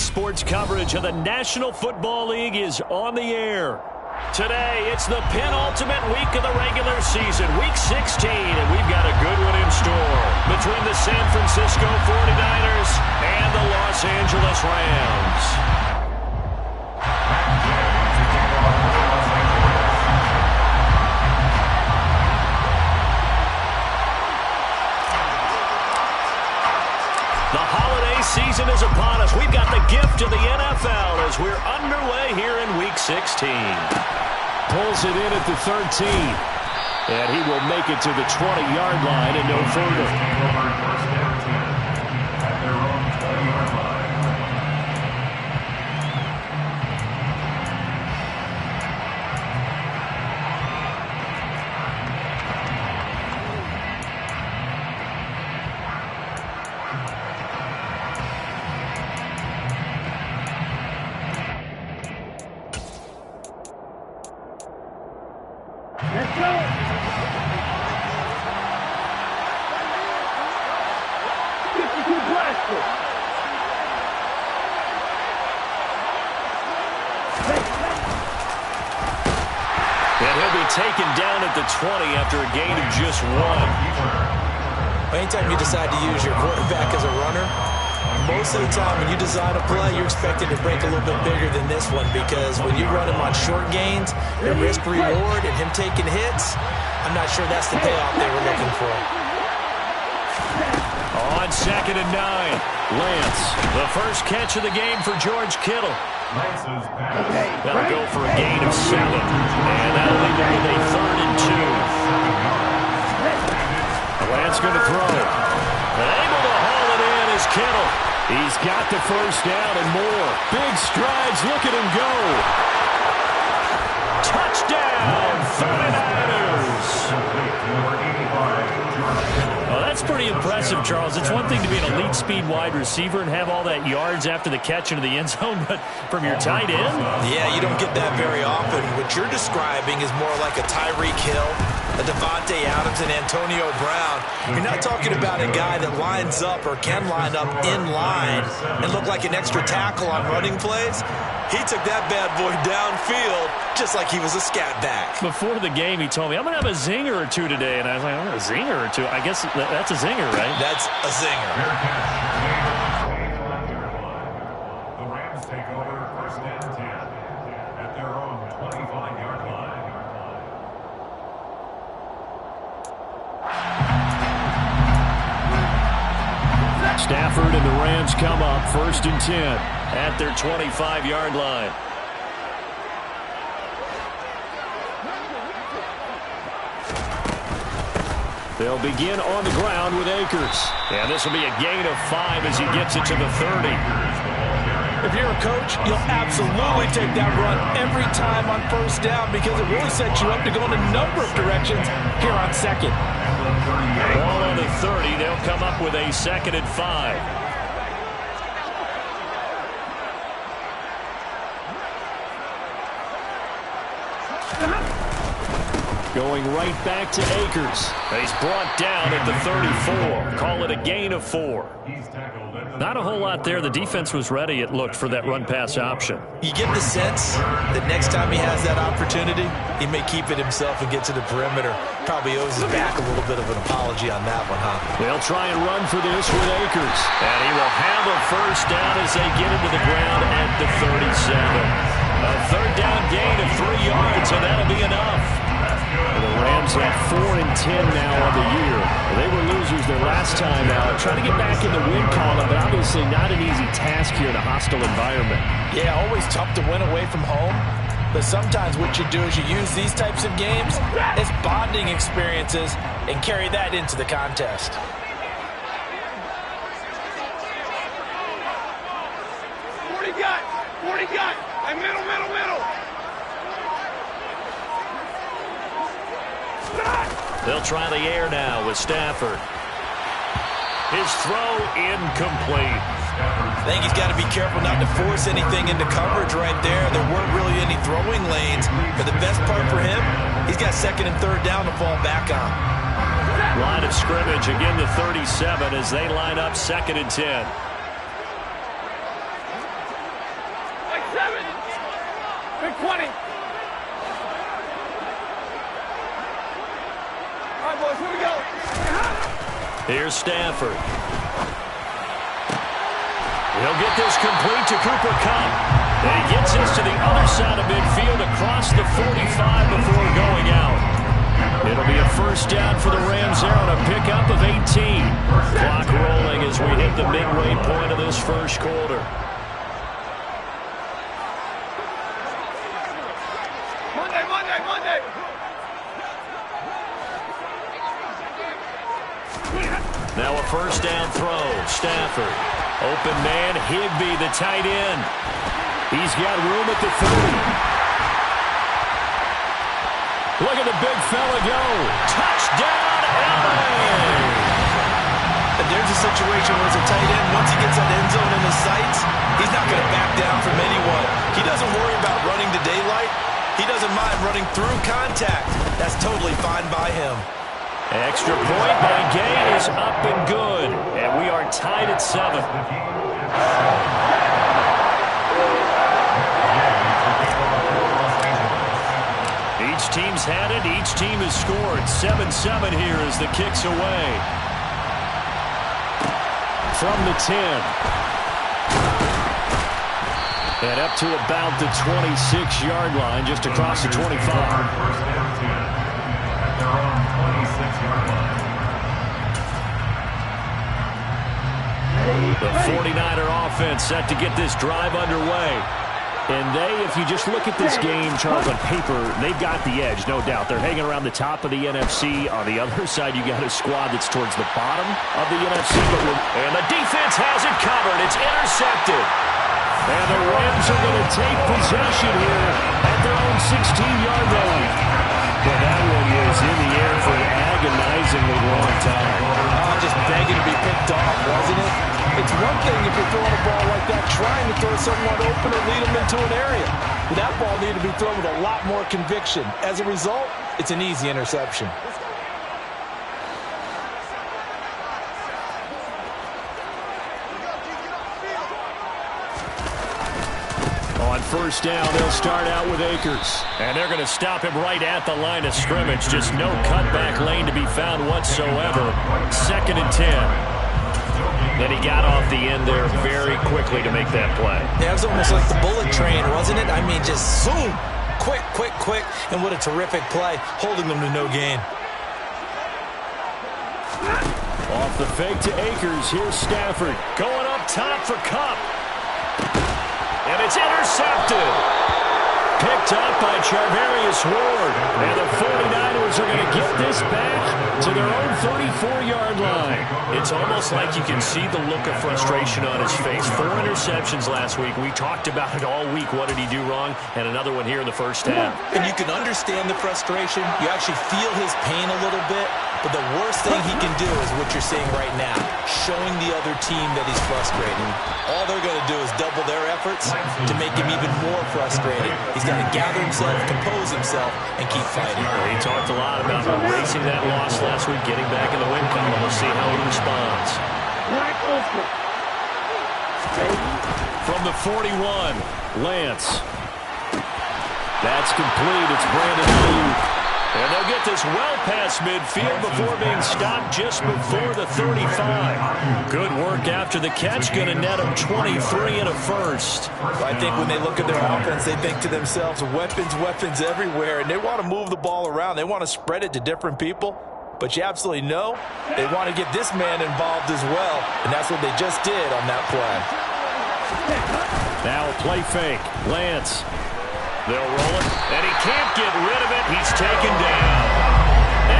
Sports coverage of the National Football League is on the air. Today, it's the penultimate week of the regular season, Week 16, and we've got a good one in store between the San Francisco 49ers and the Los Angeles Rams. The holiday season is upon us. We've got the gift of the NFL as we're underway here in Week 16. Pulls it in at the 13. And he will make it to the 20-yard line and no further. Taken down at the 20 after a gain of just 1. Anytime you decide to use your quarterback as a runner, most of the time when you design a play, you're expecting to break a little bit bigger than this one, because when you run him on short gains, the risk-reward and him taking hits, I'm not sure that's the payoff they were looking for. On 2nd and 9, Lance, the first catch of the game for George Kittle. That'll go for a gain of 7, and that'll leave it with a 3rd and 2. Lance going to throw it. Able to haul it in is Kittle. He's got the first down and more. Big strides. Look at him go. Touchdown, 49ers. Well, that's pretty impressive, Charles. It's one thing to be an elite speed wide receiver and have all that yards after the catch into the end zone, but from your tight end? Yeah, you don't get that very often. What you're describing is more like a Tyreek Hill, a Devontae Adams, and Antonio Brown. You're not talking about a guy that lines up or can line up in line and look like an extra tackle on running plays. He took that bad boy downfield just like he was a scat back. Before the game, he told me, I'm going to have a zinger or two today. And I was like, oh, a zinger or two? I guess that's a zinger, right? That's a zinger. The Rams take over 1st and 10 at their own 25-yard line. Stafford and the Rams come up 1st and 10 at their 25-yard line. They'll begin on the ground with Akers. And this will be a gain of 5 as he gets it to the 30. If you're a coach, you'll absolutely take that run every time on 1st down, because it really sets you up to go in a number of directions here on 2nd. Ball on the 30. They'll come up with a 2nd and 5. Going right back to Akers. He's brought down at the 34. Call it a gain of 4. Not a whole lot there. The defense was ready, it looked, for that run-pass option. You get the sense that next time he has that opportunity, he may keep it himself and get to the perimeter. Probably owes his back a little bit of an apology on that one, huh? They'll try and run for this with Akers. And he will have a first down as they get into the ground at the 37. A 3rd down gain of 3 yards, and that'll be enough. The Rams have 4 and 10 now on the year. They were losers their last time out. Trying to get back in the win column, but obviously not an easy task here in a hostile environment. Yeah, always tough to win away from home. But sometimes what you do is you use these types of games as bonding experiences and carry that into the contest. Middle. They'll try the air now with Stafford. His throw incomplete. I think he's got to be careful not to force anything into coverage right there. There weren't really any throwing lanes. But the best part for him, he's got 2nd and 3rd down to fall back on. Line of scrimmage, again the 37 as they line up 2nd and 10. 20. All right, boys, here we go. Here's Stafford. He'll get this complete to Cooper Kupp. And he gets this to the other side of midfield across the 45 before going out. It'll be a first down for the Rams there on a pickup of 18. Clock rolling as we hit the midway point of this first quarter. Monday. Now a first down throw. Stafford. Open man. Higbee, the tight end. He's got room at the 30. Look at the big fella go. Touchdown, LA! And there's a situation where it's a tight end. Once he gets that end zone in his sights, he's not going to back down from anyone. He doesn't worry about running to daylight. He doesn't mind running through contact. That's totally fine by him. Extra point by Gay is up and good. And we are tied at 7. Each team's had it. Each team has scored. 7-7 here as the kick's away. From the 10. And up to about the 26-yard line, just across the 25. First down 10 at their own 26-yard line. The 49er offense set to get this drive underway. And if you just look at this game, Charles, on paper, they've got the edge, no doubt. They're hanging around the top of the NFC. On the other side, you got a squad that's towards the bottom of the NFC. And the defense has it covered. It's intercepted. And the Rams are going to take possession here at their own 16-yard line. Well, that one was in the air for an agonizingly long time. Just begging to be picked off, wasn't it? It's one thing if you're throwing a ball like that, trying to throw someone open or lead them into an area. But that ball needed to be thrown with a lot more conviction. As a result, it's an easy interception. On first down, they'll start out with Akers. And they're going to stop him right at the line of scrimmage. Just no cutback lane to be found whatsoever. 2nd and 10. And he got off the end there very quickly to make that play. Yeah, it was almost like the bullet train, wasn't it? I mean, just zoom. Quick. And what a terrific play, holding them to no gain. Off the fake to Akers. Here's Stafford. Going up top for Kupp. And it's intercepted. Picked up by Charvarius Ward. And the 49ers are going to get this back to their own 34-yard line. It's almost like you can see the look of frustration on his face. 4 interceptions last week. We talked about it all week. What did he do wrong? And another one here in the first half. And you can understand the frustration. You actually feel his pain a little bit. But the worst thing he can do is what you're seeing right now, showing the other team that he's frustrated. All they're going to do is double their efforts to make him even more frustrated. He's got to gather himself, compose himself, and keep fighting. He talked a lot about erasing that loss last week, getting back in the win column. We'll see how he responds. From the 41, Lance. That's complete. It's Brandon Ayuk. And they'll get this well past midfield before being stopped just before the 35. Good work after the catch. Going to net them 23 and a first. I think when they look at their offense, they think to themselves, weapons everywhere. And they want to move the ball around. They want to spread it to different people. But you absolutely know they want to get this man involved as well. And that's what they just did on that play. Now a play fake. Lance. They'll roll it, and he can't get rid of it. He's taken down.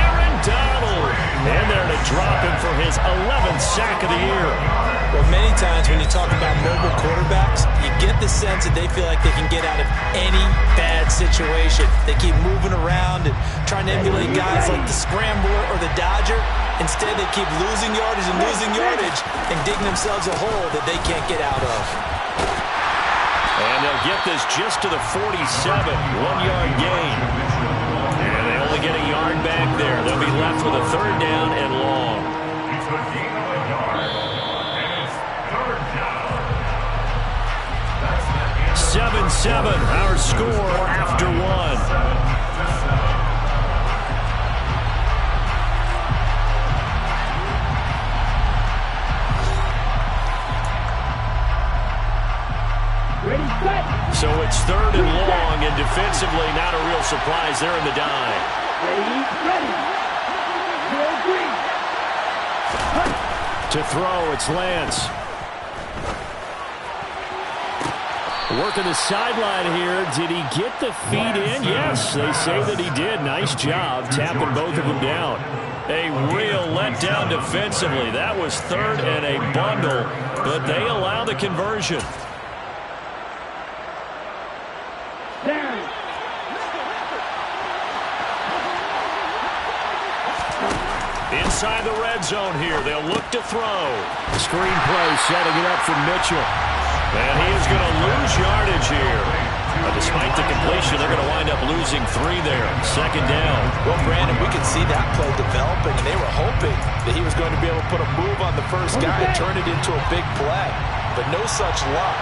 Aaron Donald. And they're to drop him for his 11th sack of the year. Well, many times when you talk about mobile quarterbacks, you get the sense that they feel like they can get out of any bad situation. They keep moving around and trying to emulate guys like the Scrambler or the Dodger. Instead, they keep losing yardage and digging themselves a hole that they can't get out of. And they'll get this just to the 47, 1-yard gain. And they only get a yard back there. They'll be left with a 3rd down and long. It's a gain of a yard, and it's 3rd down. That's the end. 10-7, our score after one. So it's 3rd and long, and defensively not a real surprise. They're in the dive. To throw, it's Lance. Working the sideline here. Did he get the feet in? Yes, they say that he did. Nice job tapping both of them down. A real letdown defensively. That was 3rd and a bundle, but they allow the conversion. Inside the red zone here. They'll look to throw. Screen play setting it up for Mitchell. And he is going to lose yardage here. Despite the completion, they're going to wind up losing 3 there. 2nd down. Well, Brandon, we could see that play developing, and they were hoping that he was going to be able to put a move on the first guy and turn it into a big play. But no such luck.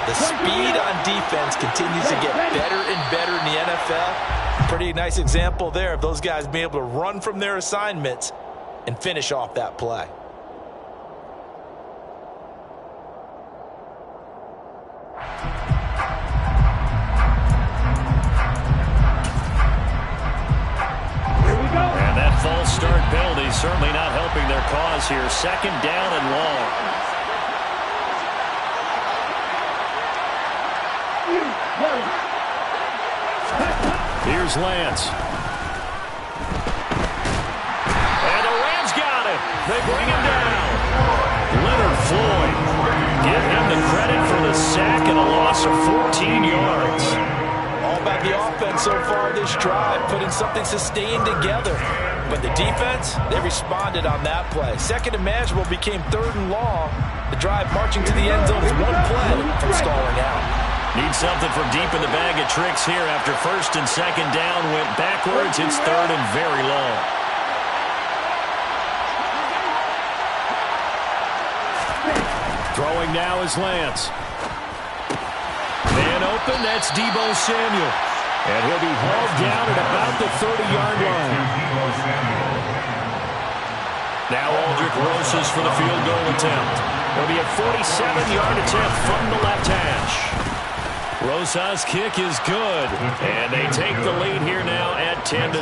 The speed on defense continues to get better and better in the NFL. Pretty nice example there of those guys being able to run from their assignments and finish off that play. And that false start penalty certainly not helping their cause here. 2nd down and long. Here's Lance. And the Rams got him. They bring him down. Leonard Floyd. Give him the credit for the sack and a loss of 14 yards. All about the offense so far this drive, putting something sustained together. But the defense, they responded on that play. 2nd and manageable became 3rd and long. The drive marching to the end zone is one play from stalling out. Need something from deep in the bag of tricks here after 1st and 2nd down went backwards. It's 3rd and very long. Throwing now is Lance. Man open, that's Deebo Samuel. And he'll be hauled down at about the 30-yard line. Now Aldrick Rosas for the field goal attempt. It'll be a 47-yard attempt from the left hash. Rosas' kick is good, and they take the lead here now at 10-7.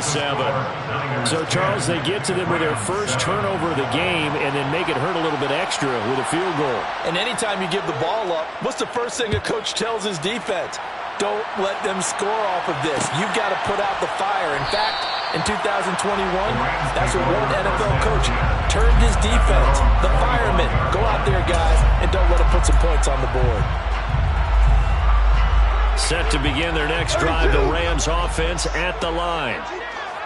So, Charles, they get to them with their first turnover of the game and then make it hurt a little bit extra with a field goal. And anytime you give the ball up, what's the first thing a coach tells his defense? Don't let them score off of this. You've got to put out the fire. In fact, in 2021, that's what one NFL coach turned his defense. The firemen. Go out there, guys, and don't let them put some points on the board. Set to begin their next drive, the Rams offense at the line.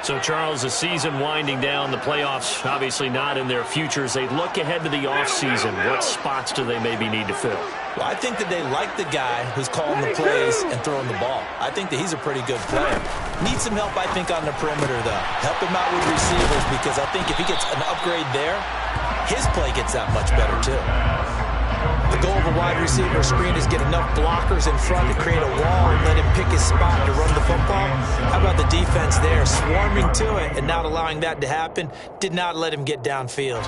So, Charles, the season winding down, the playoffs obviously not in their future. As they look ahead to the offseason, what spots do they maybe need to fill? Well, I think that they like the guy who's calling the plays and throwing the ball. I think that he's a pretty good player. Needs some help, I think, on the perimeter, though. Help him out with receivers, because I think if he gets an upgrade there, his play gets that much better, too. The goal of a wide receiver screen is get enough blockers in front to create a wall and let him pick his spot to run the football. How about the defense there, swarming to it and not allowing that to happen? Did not let him get downfield.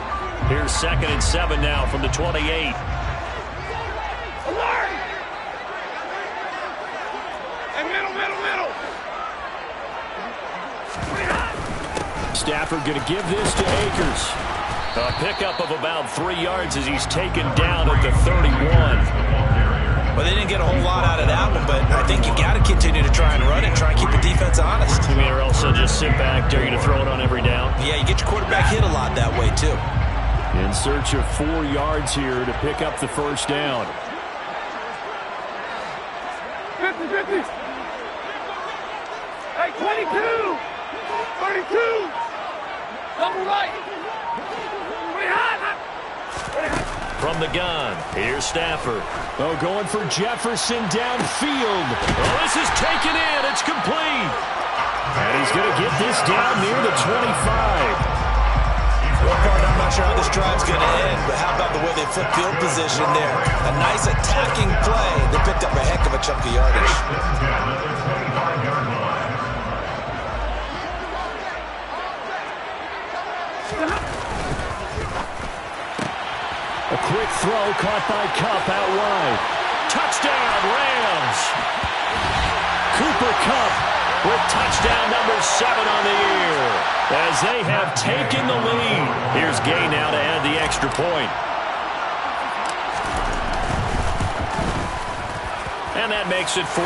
Here's 2nd and 7 now from the 28. Alert! And middle. Stafford going to give this to Akers. A pickup of about 3 yards as he's taken down at the 31. Well, they didn't get a whole lot out of that one, but I think you got to continue to try and run and try and keep the defense honest. You mean, or else they'll just sit back, dare you to throw it on every down? Yeah, you get your quarterback hit a lot that way, too. In search of 4 yards here to pick up the first down. 50. Hey, 22. 32. Double right. From the gun, here's Stafford. Oh, going for Jefferson downfield. Oh, this is taken in. It's complete. And he's going to get this down near the 25. Well, partner, I'm not sure how this drive's going to end, but how about the way they flip field position there. A nice attacking play. They picked up a heck of a chunk of yardage. A quick throw caught by Kupp out wide. Touchdown, Rams. Cooper Kupp with touchdown number 7 on the year as they have taken the lead. Here's Gay now to add the extra point. And that makes it 14-10.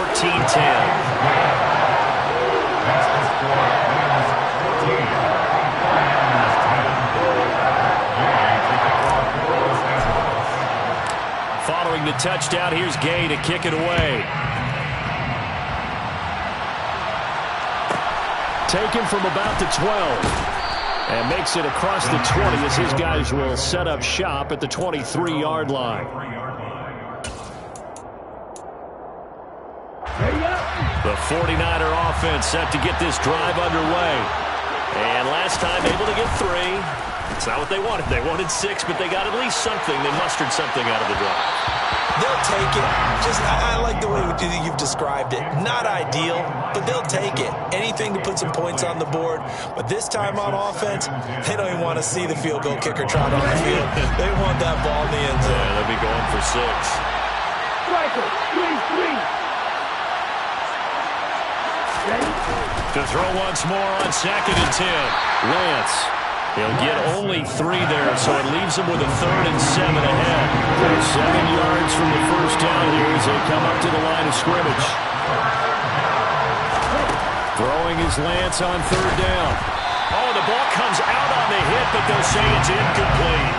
Following the touchdown, here's Gay to kick it away. Taken from about the 12. And makes it across the 20 as his guys will set up shop at the 23-yard line. The 49er offense set to get this drive underway. And last time able to get 3. It's not what they wanted. They wanted 6, but they got at least something. They mustered something out of the drive. They'll take it. I like the way you've described it. Not ideal, but they'll take it. Anything to put some points on the board. But this time on offense, they don't even want to see the field goal kicker trot on the field. They want that ball in the end zone. Yeah, they'll be going for 6. Striker, 3-3. To throw once more on 2nd and 10. Lance. He'll get only 3 there, so it leaves him with a 3rd and 7 ahead. They're 7 yards from the first down here as they come up to the line of scrimmage. Throwing his Lance on 3rd down. Oh, the ball comes out on the hit, but they'll say it's incomplete.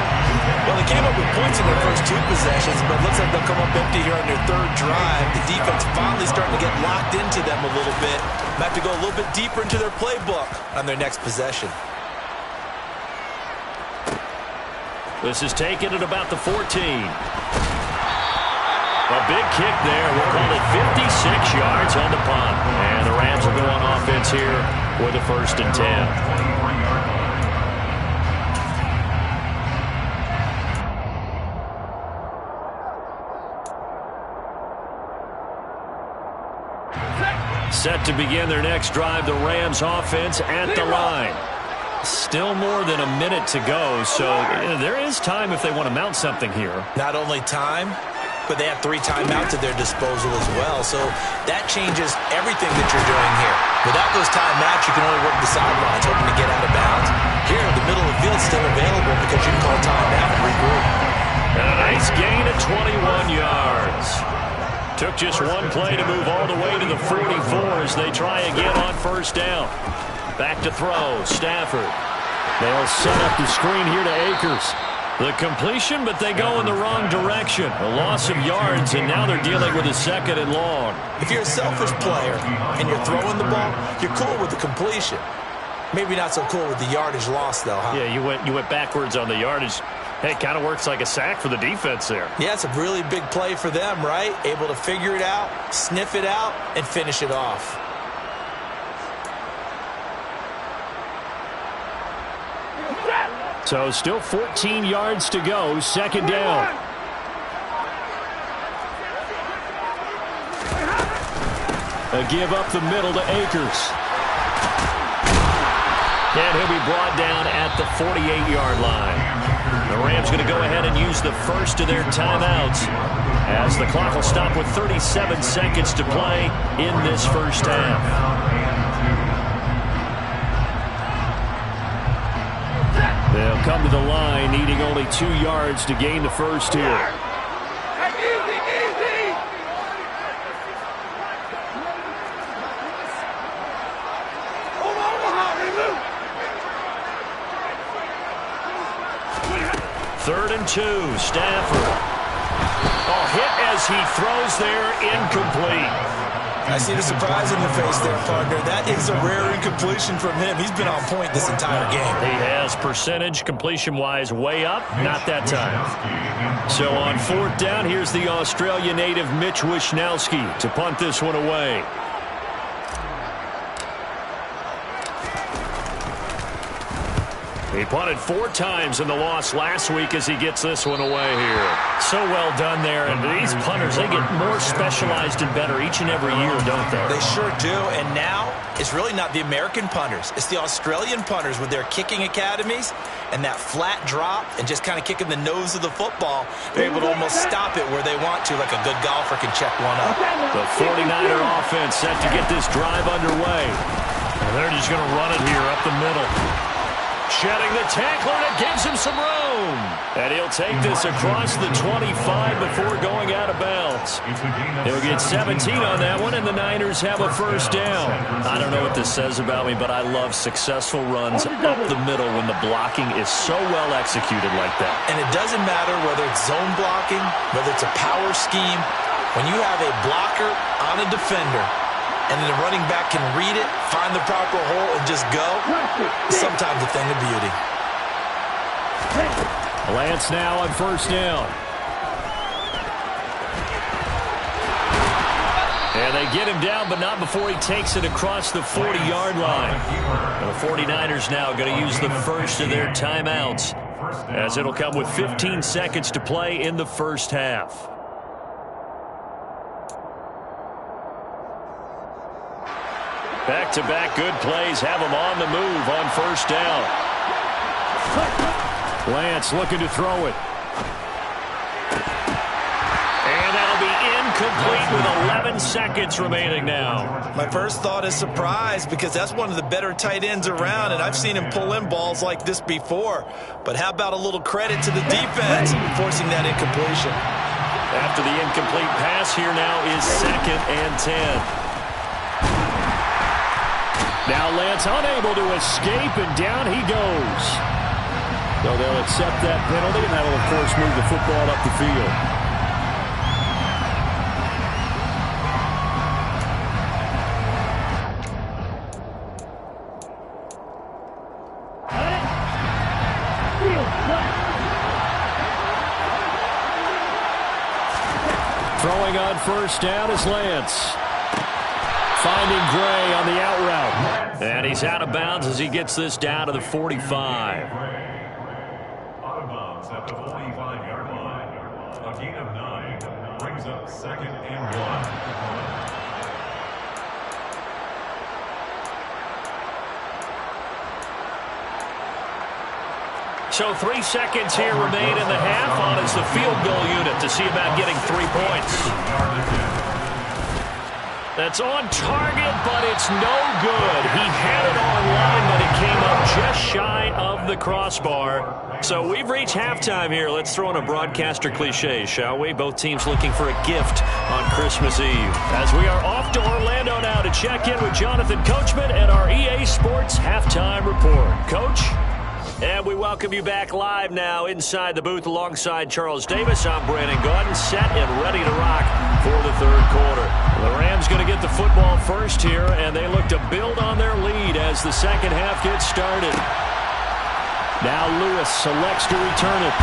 Well, they came up with points in their first 2 possessions, but it looks like they'll come up empty here on their 3rd drive. The defense finally starting to get locked into them a little bit. Might have to go a little bit deeper into their playbook on their next possession. This is taken at about the 14. A big kick there. We'll call it 56 yards on the punt. And the Rams will go on offense here with a 1st and 10. Set to begin their next drive, the Rams offense at the line. Still more than a minute to go, so there is time if they want to mount something here. Not only time, but they have 3 timeouts at their disposal as well, so that changes everything that you're doing here. Without those timeouts, you can only work the sidelines, hoping to get out of bounds. Here, the middle of the field is still available because you can call timeout and regroup. And a nice gain of 21 yards. Took just one play to move all the way to the 44 as they try again on 1st down. Back to throw, Stafford. They'll set up the screen here to Akers. The completion, but they go in the wrong direction. A loss of yards, and now they're dealing with a 2nd and long. If you're a selfish player and you're throwing the ball, you're cool with the completion. Maybe not so cool with the yardage loss, though, huh? Yeah, you went backwards on the yardage. Hey, it kind of works like a sack for the defense there. Yeah, it's a really big play for them, right? Able to figure it out, sniff it out, and finish it off. So still 14 yards to go, 2nd down. A give up the middle to Akers. And he'll be brought down at the 48-yard line. The Rams going to go ahead and use the first of their timeouts as the clock will stop with 37 seconds to play in this first half. They'll come to the line, needing only 2 yards to gain the first here. Easy, easy. Omaha, remove. 3rd and 2, Stafford. Oh, hit as he throws there, incomplete. I see the surprise in your face there, partner. That is a rare incompletion from him. He's been on point this entire game. He has percentage completion-wise way up, not that time. So on 4th down, here's the Australia native Mitch Wishnowsky to punt this one away. He punted 4 times in the loss last week as he gets this one away here. So well done there. And these punters, they get more specialized and better each and every year, don't they? They sure do. And now it's really not the American punters. It's the Australian punters with their kicking academies and that flat drop and just kind of kicking the nose of the football. They're able to almost stop it where they want to, like a good golfer can check one up. The 49er offense set to get this drive underway. And they're just going to run it here up the middle. Shedding the tackler, and it gives him some room. And he'll take this across the 25 before going out of bounds. He'll get 17 on that one, and the Niners have a first down. I don't know what this says about me, but I love successful runs up the middle when the blocking is so well executed like that. And it doesn't matter whether it's zone blocking, whether it's a power scheme. When you have a blocker on a defender, and then the running back can read it, find the proper hole, and just go, it's sometimes a thing of beauty. Lance now on first down. And they get him down, but not before he takes it across the 40-yard line. And the 49ers now going to use the first of their timeouts, as it'll come with 15 seconds to play in the first half. Back-to-back good plays have them on the move on first down. Lance looking to throw it. And that'll be incomplete with 11 seconds remaining now. My first thought is surprise, because that's one of the better tight ends around, and I've seen him pull in balls like this before. But how about a little credit to the defense forcing that incompletion? After the incomplete pass, here now is 2nd and 10. Now Lance unable to escape, and down he goes. So they'll accept that penalty, and that'll, of course, move the football up the field. Throwing on first down is Lance. Finding Gray on the out route. And he's out of bounds as he gets this down to the 45. Out of bounds at the 45-yard line. A gain of 9 brings up 2nd and 1. So 3 seconds here remain in the half on as the field goal unit to see about getting 3 points. That's on target, but it's no good. He had it on line, but it came up just shy of the crossbar. So we've reached halftime here. Let's throw in a broadcaster cliche, shall we? Both teams looking for a gift on Christmas Eve. As we are off to Orlando now to check in with Jonathan Coachman and our EA Sports Halftime Report. Coach? And we welcome you back live now inside the booth alongside Charles Davis. I'm Brandon Gaudin, set and ready to rock for the third quarter. The Rams going to get the football first here, and they look to build on their lead as the second half gets started. Now Lewis selects to return it.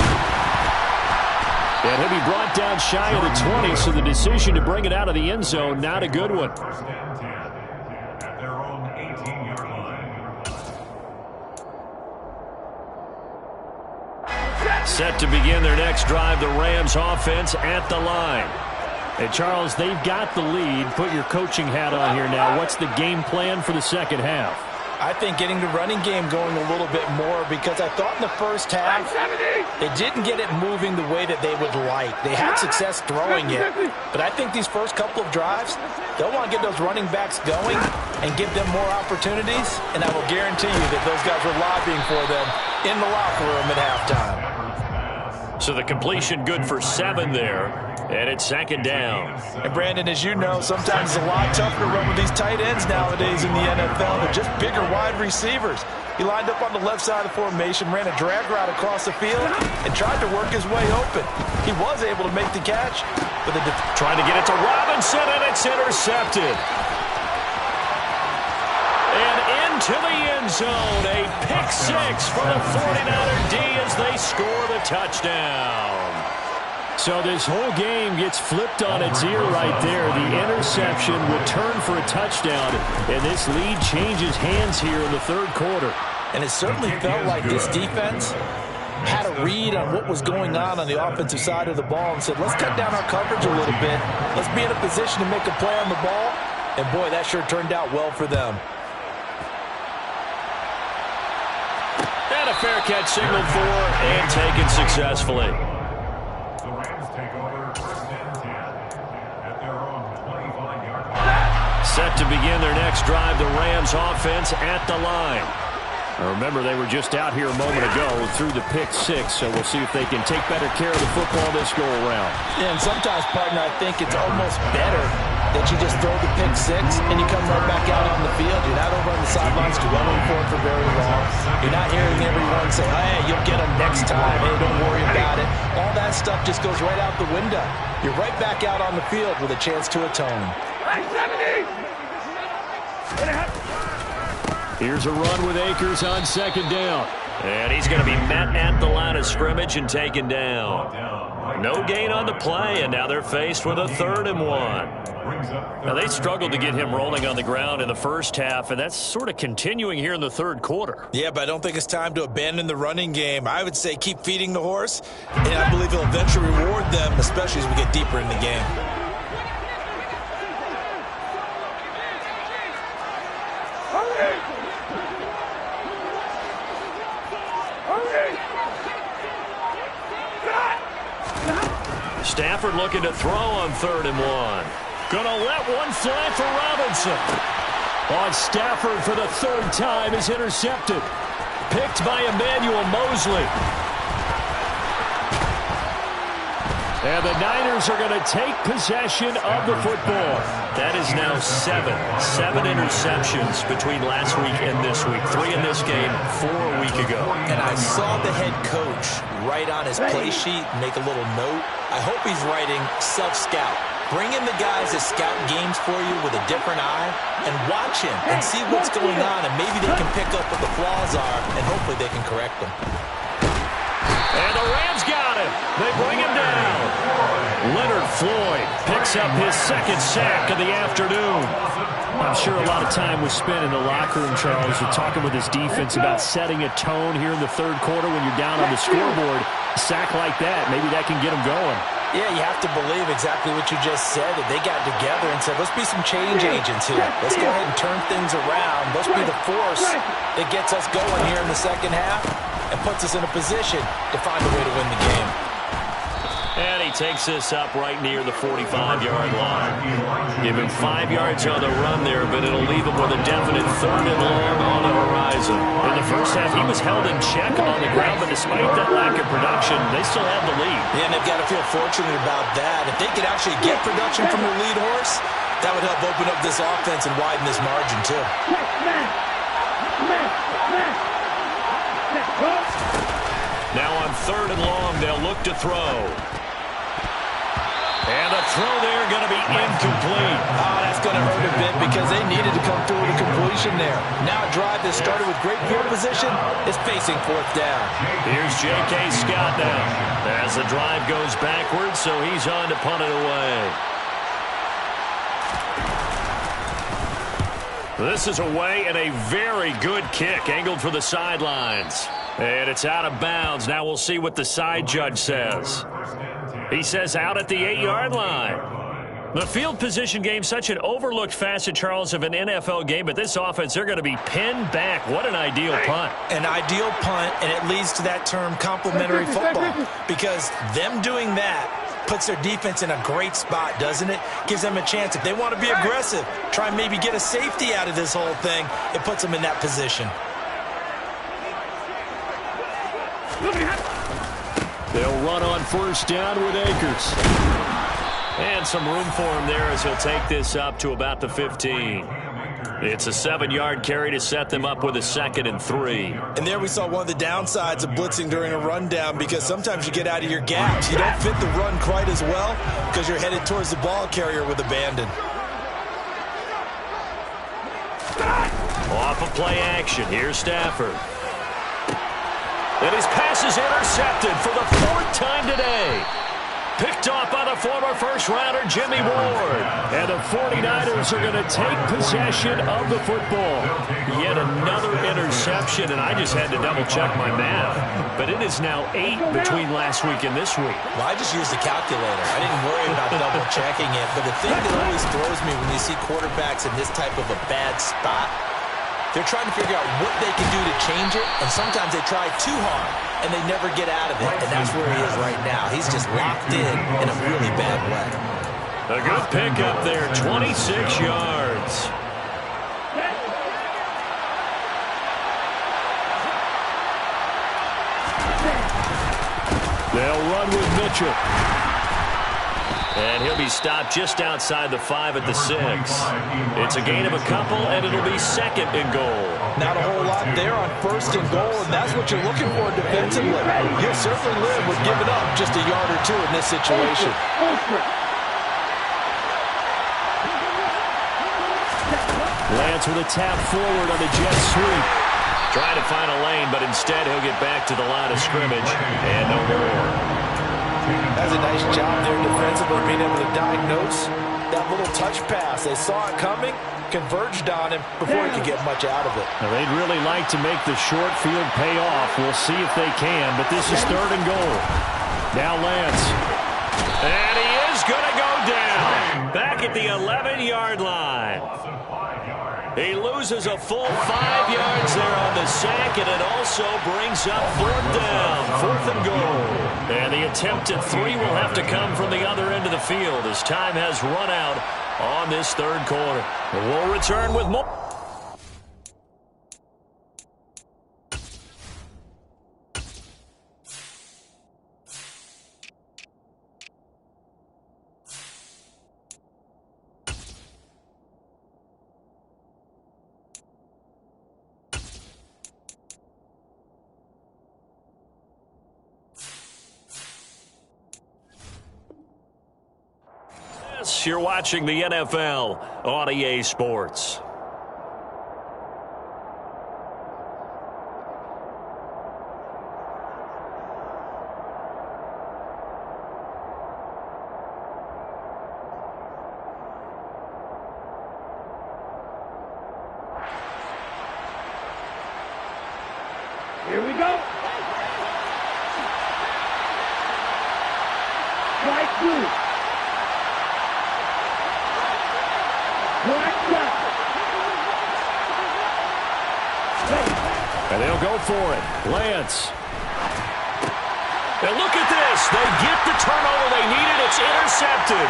And he'll be brought down shy of the 20, so the decision to bring it out of the end zone, not a good one. First and 10 at their own 18-yard line. Set to begin their next drive, the Rams offense at the line. And Charles, they've got the lead. Put your coaching hat on here now. What's the game plan for the second half? I think getting the running game going a little bit more, because I thought in the first half they didn't get it moving the way that they would like. They had success throwing it, but I think these first couple of drives, they'll want to get those running backs going and give them more opportunities, and I will guarantee you that those guys were lobbying for them in the locker room at halftime. So the completion good for 7 there, and it's 2nd down. And Brandon, as you know, sometimes it's a lot tougher to run with these tight ends nowadays in the NFL. They're just bigger wide receivers. He lined up on the left side of the formation, ran a drag route across the field, and tried to work his way open. He was able to make the catch, but trying to get it to Robinson, and it's intercepted. And into the end zone, a pick 6 for the 49er D as they score the touchdown. So this whole game gets flipped on its ear right there. The interception, return for a touchdown, and this lead changes hands here in the third quarter. And it certainly felt like this defense had a read on what was going on the offensive side of the ball and said, let's cut down our coverage a little bit. Let's be in a position to make a play on the ball. And, boy, that sure turned out well for them. And a fair catch signaled for and taken successfully. The Rams take over first and 10 at their own 25-yard line. Set to begin their next drive, the Rams offense at the line. Remember, they were just out here a moment ago through the pick six, so we'll see if they can take better care of the football this go-around. Yeah, and sometimes, partner, I think it's almost better that you just throw the pick six and you come right back out on the field. You're not over on the sidelines dwelling for it for very long. You're not hearing everyone say, hey, you'll get them next time. Hey, don't worry about it. All that stuff just goes right out the window. You're right back out on the field with a chance to atone. Here's a run with Akers on second down. And he's going to be met at the line of scrimmage and taken down. No gain on the play, and now they're faced with a 3rd and 1. Now, they struggled to get him rolling on the ground in the first half, and that's sort of continuing here in the third quarter. Yeah, but I don't think it's time to abandon the running game. I would say keep feeding the horse, and I believe it'll eventually reward them, especially as we get deeper in the game. Stafford looking to throw on 3rd and 1. Gonna let one fly for Robinson. On Stafford for the 3rd time is intercepted. Picked by Emmanuel Mosley. And the Niners are going to take possession of the football. That is now 7 interceptions between last week and this week. 3 in this game, 4 a week ago. And I saw the head coach write on his play sheet, make a little note. I hope he's writing self-scout. Bring in the guys that scout games for you with a different eye and watch him and see what's going on, and maybe they can pick up what the flaws are, and hopefully they can correct them. And the Rams got him. They bring him down. Leonard Floyd picks up his 2nd sack of the afternoon. I'm sure a lot of time was spent in the locker room, Charles, with talking with his defense about setting a tone here in the 3rd quarter when you're down on the scoreboard. A sack like that, maybe that can get them going. Yeah, you have to believe exactly what you just said, that they got together and said, let's be some change agents here. Let's go ahead and turn things around. Let's be the force that gets us going here in the second half and puts us in a position to find a way to win the game. And he takes this up right near the 45-yard line. Give him 5 yards on the run there, but it'll leave him with a definite 3rd and long on the horizon. In the first half, he was held in check on the ground, but despite that lack of production, they still have the lead. Yeah, and they've got to feel fortunate about that. If they could actually get production from their lead horse, that would help open up this offense and widen this margin, too. Now on 3rd and long, they'll look to throw. And the throw there going to be incomplete. Oh, that's going to hurt a bit because they needed to come through with a completion there. Now a drive that started with great field position is facing 4th down. Here's J.K. Scott now as the drive goes backwards, so he's on to punt it away. This is away and a very good kick angled for the sidelines. And it's out of bounds. Now we'll see what the side judge says. He says out at the 8-yard line. The field position game, such an overlooked facet, Charles, of an NFL game, but this offense, they're going to be pinned back. What an ideal punt. An ideal punt, and it leads to that term complementary football, because them doing that puts their defense in a great spot, doesn't it? Gives them a chance. If they want to be aggressive, try and maybe get a safety out of this whole thing, it puts them in that position. They'll run on 1st down with Akers. And some room for him there as he'll take this up to about the 15. It's a 7-yard carry to set them up with a 2nd and 3. And there we saw one of the downsides of blitzing during a rundown, because sometimes you get out of your gaps. You don't fit the run quite as well because you're headed towards the ball carrier with abandon. Off of play action. Here's Stafford. And his pass is intercepted for the 4th time today. Picked picked off by the former first-rounder Jimmy Ward. And the 49ers are going to take possession of the football. Yet another interception, and I just had to double-check my math. But it is now 8 between last week and this week. Well, I just used a calculator. I didn't worry about double-checking it. But the thing that always throws me when you see quarterbacks in this type of a bad spot, they're trying to figure out what they can do to change it, and sometimes they try too hard, and they never get out of it, and that's where he is right now. He's just locked in a really bad way. A good pickup there, 26 yards. They'll run with Mitchell. And he'll be stopped just outside the 5 at the 6. It's a gain of a couple, and it'll be second and goal. Not a whole lot there on first and goal, and that's what you're looking for defensively. You'll certainly live with giving up just a yard or two in this situation. Lance with a tap forward on the jet sweep. Trying to find a lane, but instead he'll get back to the line of scrimmage, and no more. That's a nice job there defensively, being able to diagnose that little touch pass. They saw it coming, converged on him before he could get much out of it. Now, they'd really like to make the short field pay off. We'll see if they can, but this is third and goal. Now Lance. And he is going to go down. Back at the 11-yard line. He loses a full 5 yards there on the sack, and it also brings up fourth down, fourth and goal. And the attempted 3 will have to come from the other end of the field as time has run out on this third quarter. We'll return with more. You're watching the NFL on EA Sports. Here we go. Strike 2. And they'll go for it. Lance. And look at this. They get the turnover they needed. It's intercepted.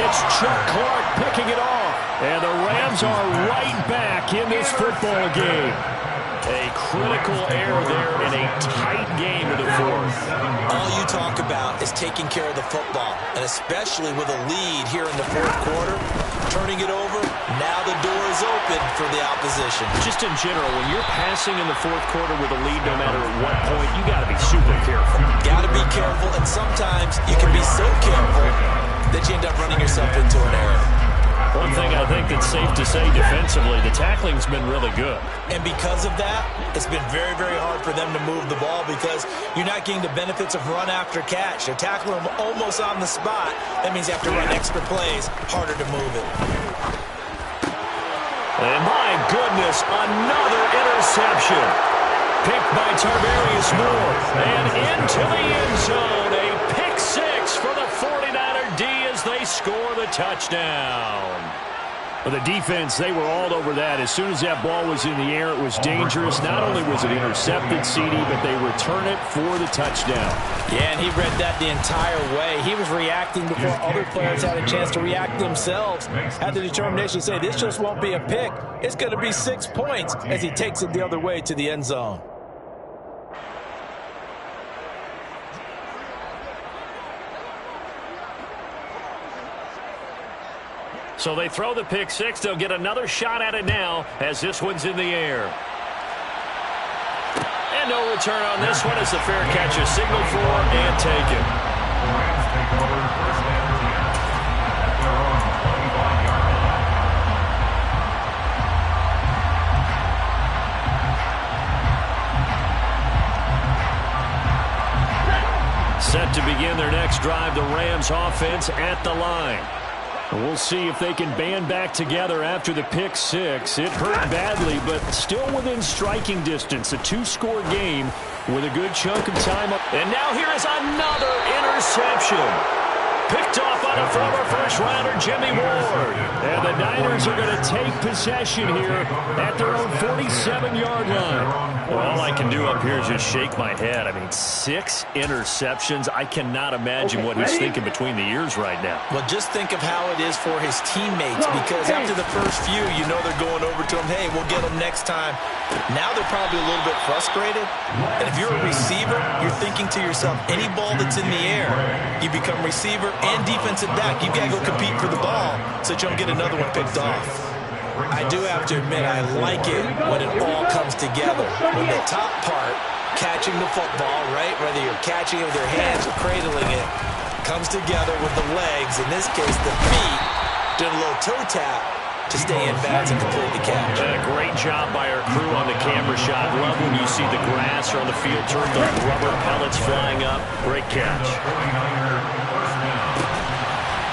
It's Chuck Clark picking it off. And the Rams are right back in this football game. A critical error there in a tight game in the fourth. All you talk about is taking care of the football, and especially with a lead here in the fourth quarter, turning it over, now the door is open for the opposition. Just in general, when you're passing in the fourth quarter with a lead, no matter at what point, you got to be super careful. Got to be careful, and sometimes you can be so careful that you end up running yourself into an error. One thing I think that's safe to say defensively, the tackling's been really good. And because of that, it's been very, very hard for them to move the ball because you're not getting the benefits of run after catch. They're tackling them almost on the spot. That means you have to run extra plays, harder to move it. And my goodness, another interception. Picked by Tarvarius Moore. And into the end zone, a pick 6 for the 49er D as they score the touchdown. For the defense, they were all over that. As soon as that ball was in the air, it was dangerous. Not only was it intercepted, CD, but they return it for the touchdown. Yeah, and he read that the entire way. He was reacting before other players had a chance to react themselves. Had the determination to say, this just won't be a pick. It's going to be 6 points as he takes it the other way to the end zone. So they throw the pick 6. They'll get another shot at it now as this one's in the air. And no return on this one as the fair catch is signaled for and taken. Rams take over first and 10 at their own 25-yard line. Set to begin their next drive, the Rams offense at the line. We'll see if they can band back together after the pick six. It hurt badly, but still within striking distance. A two-score game with a good chunk of time. And now here is another interception. Picked off on a former first-rounder, Jimmy Ward. And the Niners are going to take possession here at their own 47-yard line. Well, all I can do up here is just shake my head. I mean, 6 interceptions. I cannot imagine what he's thinking between the ears right now. Well, just think of how it is for his teammates, because after the first few, you know they're going over to him, hey, we'll get them next time. Now they're probably a little bit frustrated. And if you're a receiver, you're thinking to yourself, any ball that's in the air, you become receiver and defensive back. You've got to go compete for the ball so that you don't get another one picked off. I do have to admit, I like it when it all comes together. When the top part, catching the football, right, whether you're catching it with your hands or cradling it, comes together with the legs, in this case the feet, did a little toe tap to stay in bounds and complete the catch. A great job by our crew on the camera shot. Love when you see the grass or on the field turn, the rubber pellets flying up. Great catch.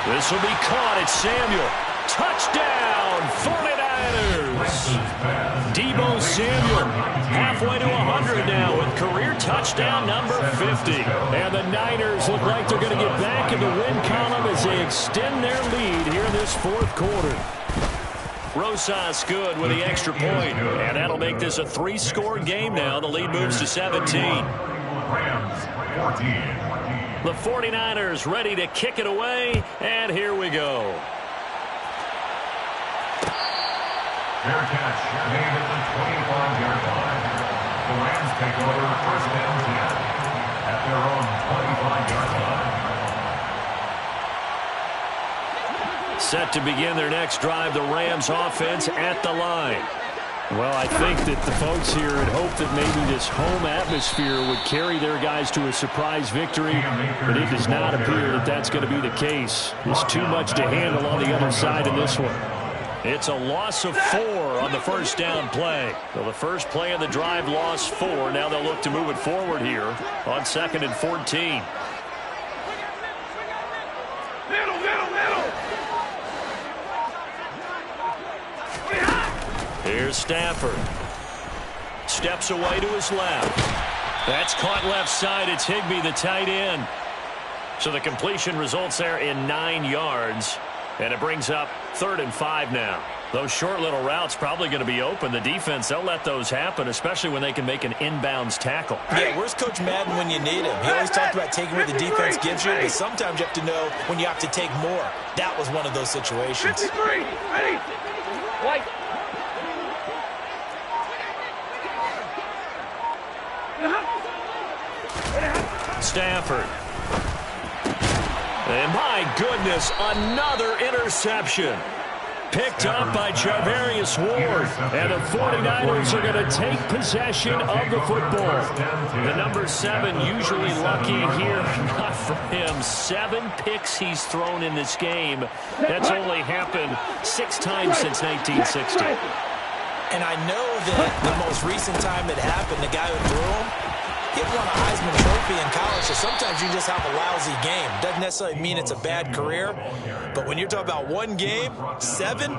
This will be caught. It's Samuel. Touchdown, 49ers. Deebo Samuel halfway to 100 now with career touchdown number 50. And the Niners look like they're going to get back in the win column as they extend their lead here in this fourth quarter. Rosas good with the extra point, and that'll make this a 3-score game now. The lead moves to 17. Rams 14. The 49ers ready to kick it away, and here we go. Fair catch made at the 25-yard line. The Rams take over first down 10 at their own 25-yard line. Set to begin their next drive, the Rams offense at the line. Well, I think that the folks here had hoped that maybe this home atmosphere would carry their guys to a surprise victory, but it does not appear that that's going to be the case. There's too much to handle on the other side in this one. It's a loss of 4 on the first down play. Well, the first play of the drive lost 4. Now they'll look to move it forward here on 2nd and 14. Middle. Here's Stafford. Steps away to his left. That's caught left side. It's Higbee, the tight end. So the completion results there in 9 yards. And it brings up 3rd and 5 now. Those short little routes probably going to be open. The defense, they'll let those happen, especially when they can make an inbounds tackle. Yeah, where's Coach Madden when you need him? He always talked about taking what the defense gives you, but sometimes you have to know when you have to take more. That was one of those situations. 53, ready, white. Stafford. And my goodness, another interception. Picked up by Charvarius Ward. And the 49ers are going to take possession of the football. The number 7 usually lucky here. Not for him. 7 picks he's thrown in this game. That's only happened 6 times since 1960. And I know that the most recent time it happened, the guy who threw him, he won a Heisman Trophy in college, so sometimes you just have a lousy game. Doesn't necessarily mean it's a bad career, but when you're talking about one game, 7,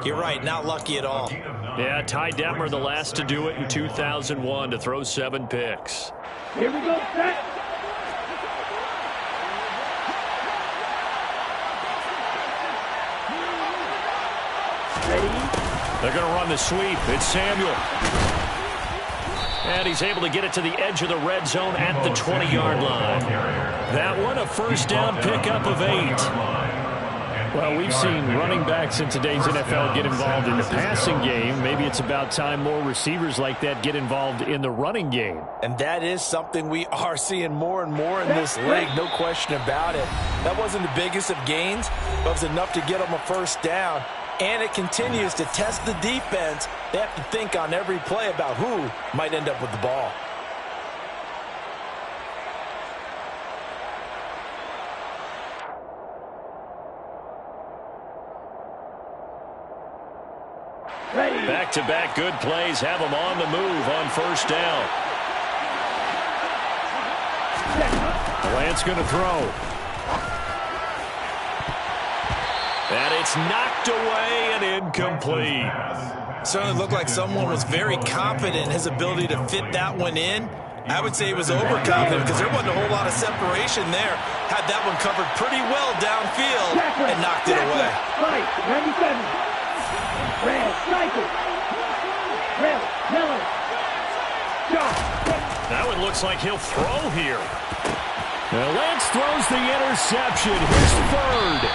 you're right, not lucky at all. Yeah, Ty Detmer, the last to do it in 2001, to throw 7 picks. Here we go, set. They're going to run the sweep. It's Samuel. And he's able to get it to the edge of the red zone at the 20-yard line. That one, a first down pickup of 8. Well, we've seen running backs in today's NFL get involved in the passing game. Maybe it's about time more receivers like that get involved in the running game. And that is something we are seeing more and more in this league, no question about it. That wasn't the biggest of gains, but it was enough to get them a first down. And it continues to test the defense. They have to think on every play about who might end up with the ball. Back-to-back good plays have them on the move on first down. Lance going to throw. And it's knocked away and incomplete. Certainly looked like someone was very confident in his ability to fit that one in. I would say he was overconfident because there wasn't a whole lot of separation there. Had that one covered pretty well downfield and knocked it away. Right, 97. Red, cycle. Red, Miller. Shot. That one looks like he'll throw here. Now Lance throws the interception. Here's third.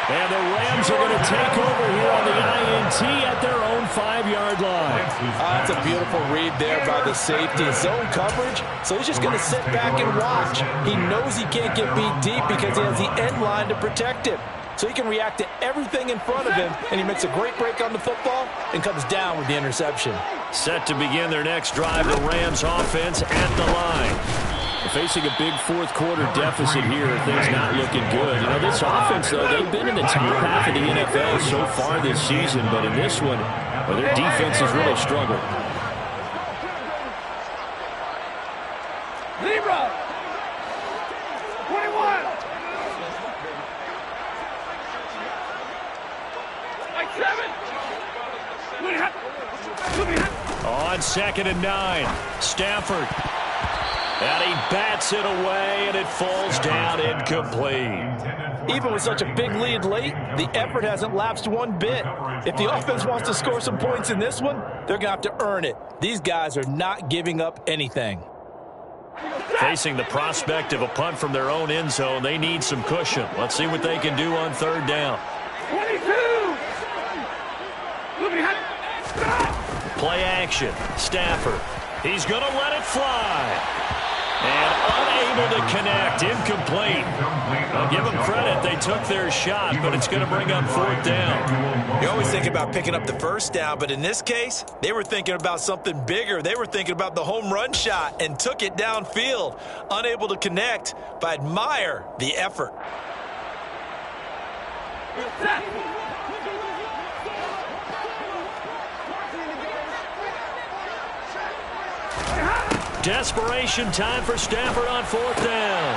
And the Rams are going to take over here on the INT at their own 5-yard line. That's a beautiful read there by the safety. Zone coverage, so he's just going to sit back and watch. He knows he can't get beat deep because he has the end line to protect him. So he can react to everything in front of him, and he makes a great break on the football and comes down with the interception. Set to begin their next drive, the Rams offense at the line. Facing a big fourth-quarter deficit here, things not looking good. You know, this offense, though, they've been in the top half of the NFL so far this season, but in this one, well, their defense has really struggled. Libra. 21. Like 7. On 2nd and 9, Stafford. And he bats it away, and it falls down incomplete. Even with such a big lead late, the effort hasn't lapsed one bit. If the offense wants to score some points in this one, they're going to have to earn it. These guys are not giving up anything. Facing the prospect of a punt from their own end zone, they need some cushion. Let's see what they can do on 3rd down. 22. Play action. Stafford. He's going to let it fly. And unable to connect. Incomplete. I'll give them credit. They took their shot, but it's going to bring up 4th down. You always think about picking up the first down, but in this case, they were thinking about something bigger. They were thinking about the home run shot and took it downfield. Unable to connect, but I admire the effort. Desperation time for Stafford on 4th down.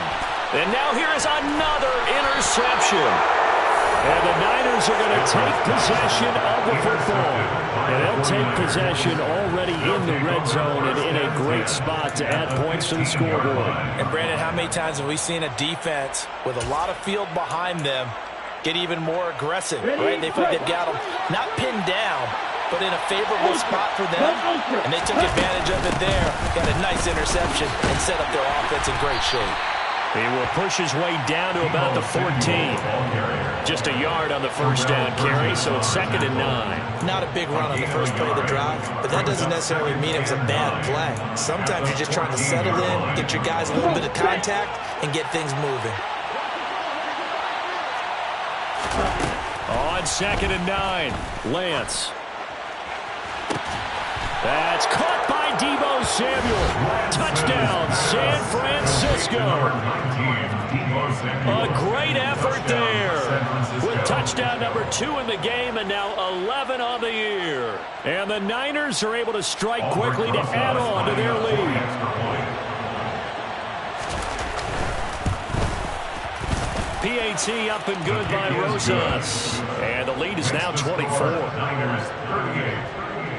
And now here is another interception. And the Niners are going to take possession of the football. And they'll take possession already in the red zone and in a great spot to add points to the scoreboard. And Brandon, how many times have we seen a defense with a lot of field behind them get even more aggressive, right? They feel like they've got them not pinned down, but in a favorable spot for them, and they took advantage of it there. Got a nice interception and set up their offense in great shape. He will push his way down to about the 14. Just a yard on the first down carry, so it's 2nd and 9. Not a big run on the first play of the drive, but that doesn't necessarily mean it was a bad play. Sometimes you're just trying to settle in, get your guys a little bit of contact, and get things moving. On 2nd and 9, Lance. That's caught by Deebo Samuel. Touchdown, San Francisco. A great effort there. With touchdown number 2 in the game and now 11 on the year. And the Niners are able to strike quickly to add on to their lead. PAT up and good by Rosas. And the lead is now 24. Niners 38,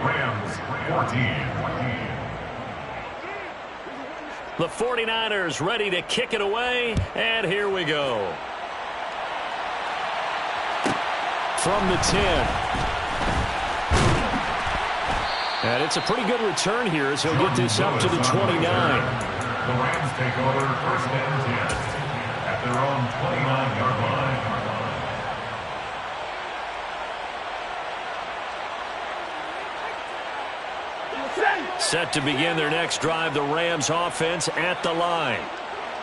Rams 14. The 49ers ready to kick it away, and here we go. From the 10. And it's a pretty good return here as he'll get this up to the 29. The Rams take over 1st and 10 at their own 29-yard line. Set to begin their next drive, the Rams offense at the line.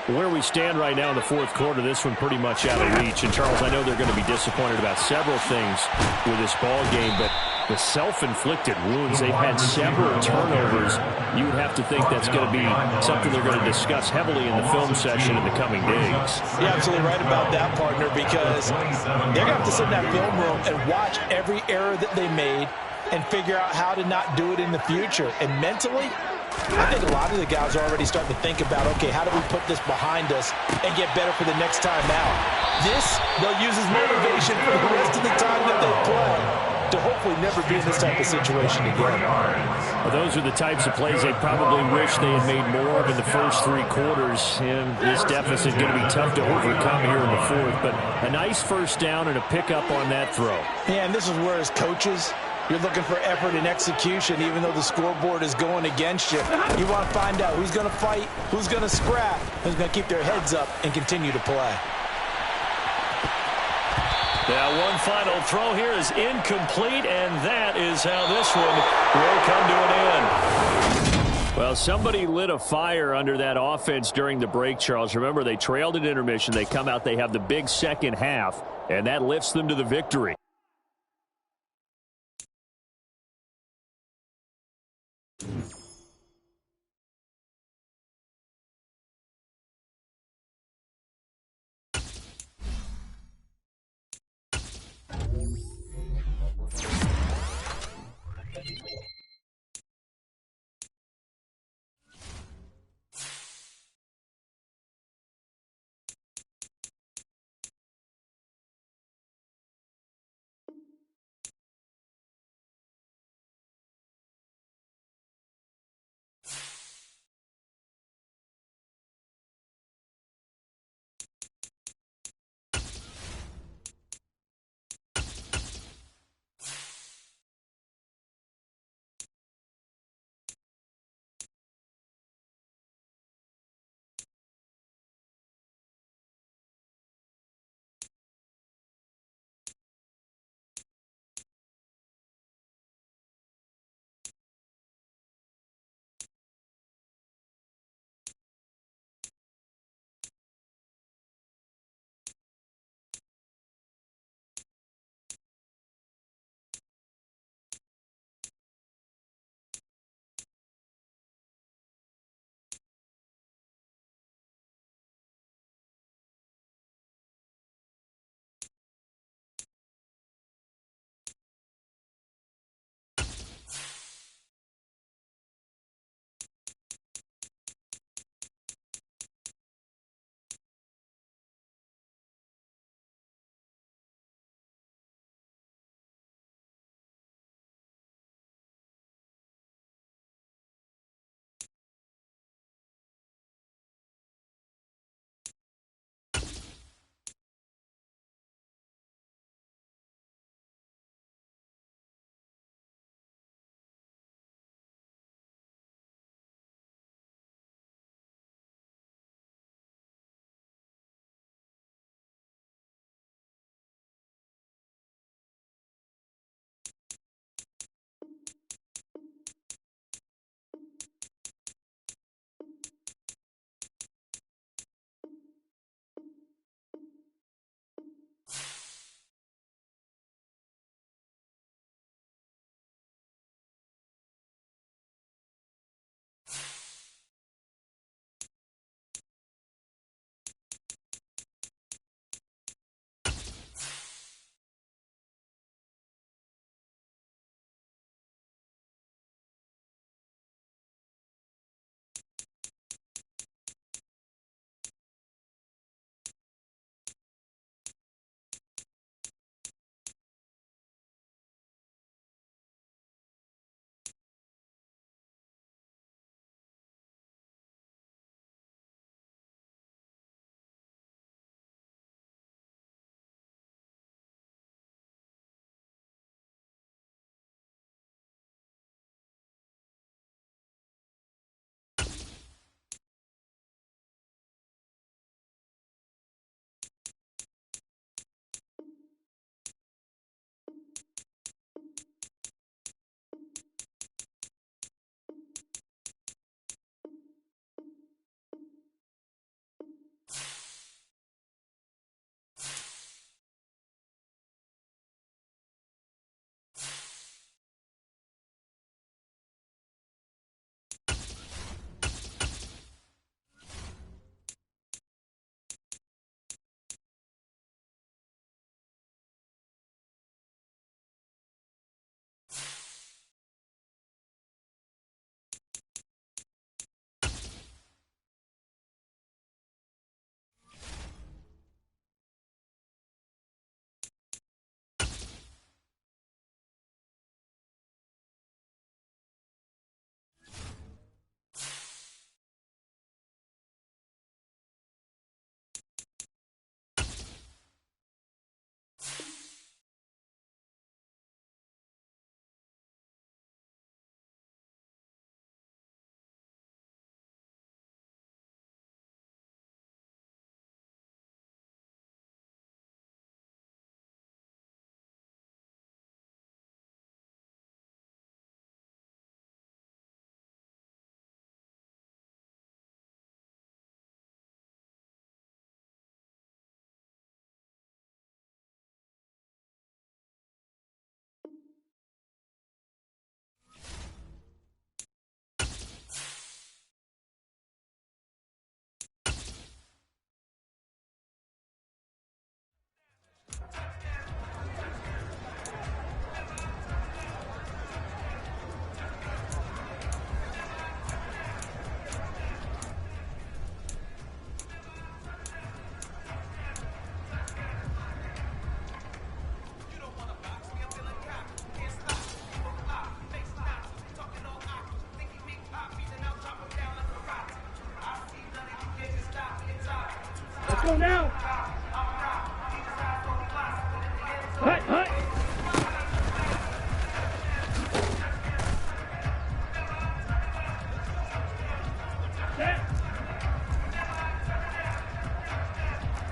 Where we stand right now in the 4th quarter, this one pretty much out of reach. And, Charles, I know they're going to be disappointed about several things with this ball game, but the self-inflicted wounds, they've had several turnovers. You would have to think that's going to be something they're going to discuss heavily in the film session in the coming days. You're absolutely right about that, partner, because they're going to have to sit in that film room and watch every error that they made and figure out how to not do it in the future. And mentally, I think a lot of the guys are already starting to think about, okay, how do we put this behind us and get better for the next time out? This, they'll use as motivation for the rest of the time that they play to hopefully never be in this type of situation again. Well, those are the types of plays they probably wish they had made more of in the first 3 quarters. And this deficit going to be tough to overcome here in the fourth. But a nice first down and a pickup on that throw. Yeah, and this is where, as coaches, you're looking for effort and execution, even though the scoreboard is going against you. You want to find out who's going to fight, who's going to scrap, who's going to keep their heads up and continue to play. Now, one final throw here is incomplete, and that is how this one will come to an end. Well, somebody lit a fire under that offense during the break, Charles. Remember, they trailed at intermission. They come out, they have the big second half, and that lifts them to the victory.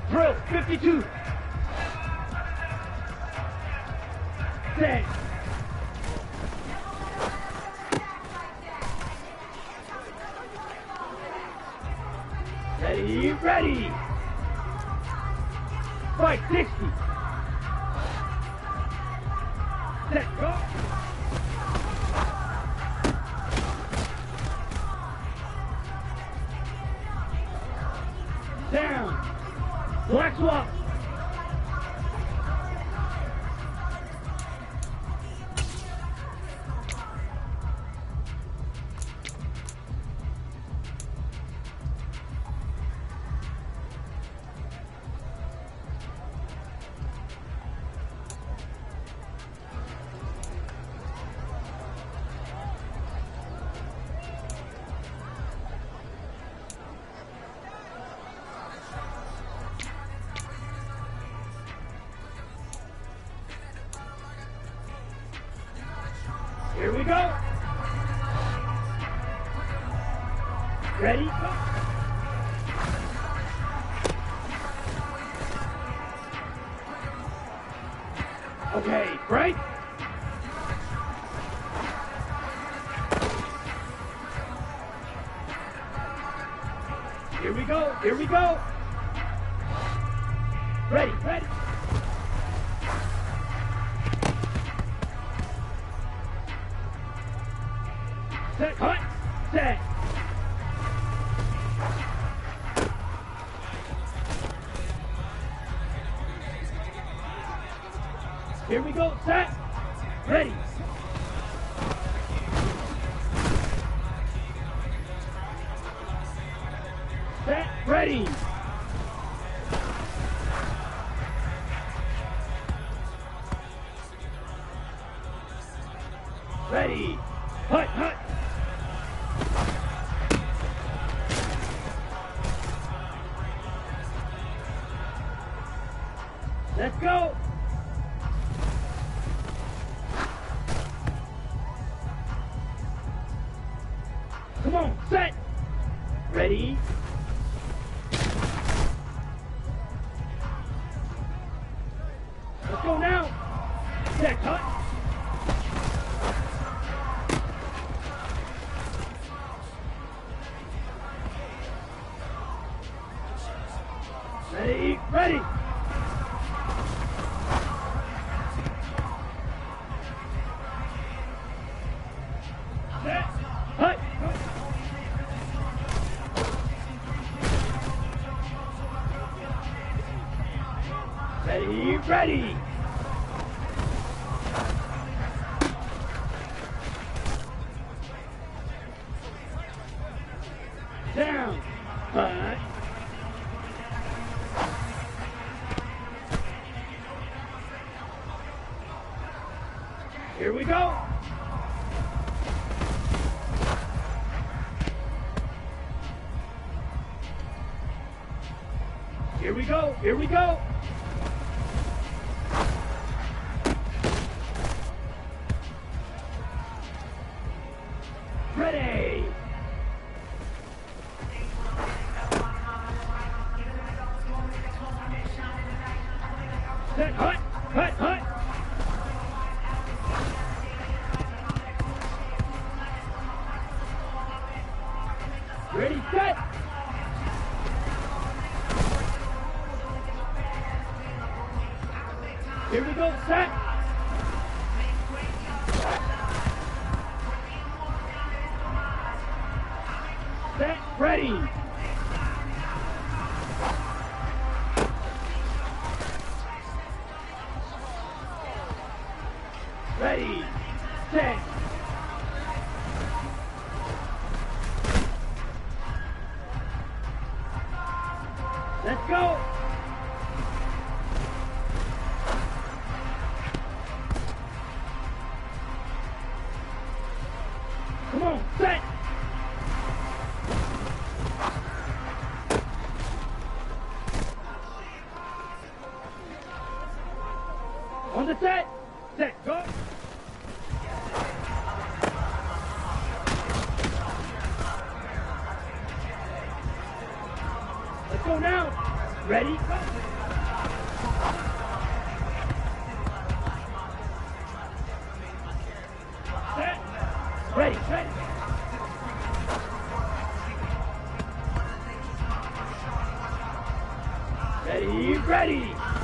Drill 52. Set. Ready, ready. Fight 60. Set, go. Down. Black swap. Here we go. Ready? Go. Okay, break. Here we go. Here we go. Ready, ready. Set, cut, set. Here we go, set, ready. Set, ready. Ready, hut, hut. Let's go! Come on, set! Ready? Let's go now! Set, cut! Ready, ready! Set, hut, go. Ready, ready. Down, hut. Here we go. Here we go, here we go. Ready. Set, hut, hut, hut. Ready, set. Here we go, set. Set, ready. Ready, set. Let's go. Come on, set. On the set. Set, go. Let's go now. Ready? Set. Ready. Ready. Ready. Ready.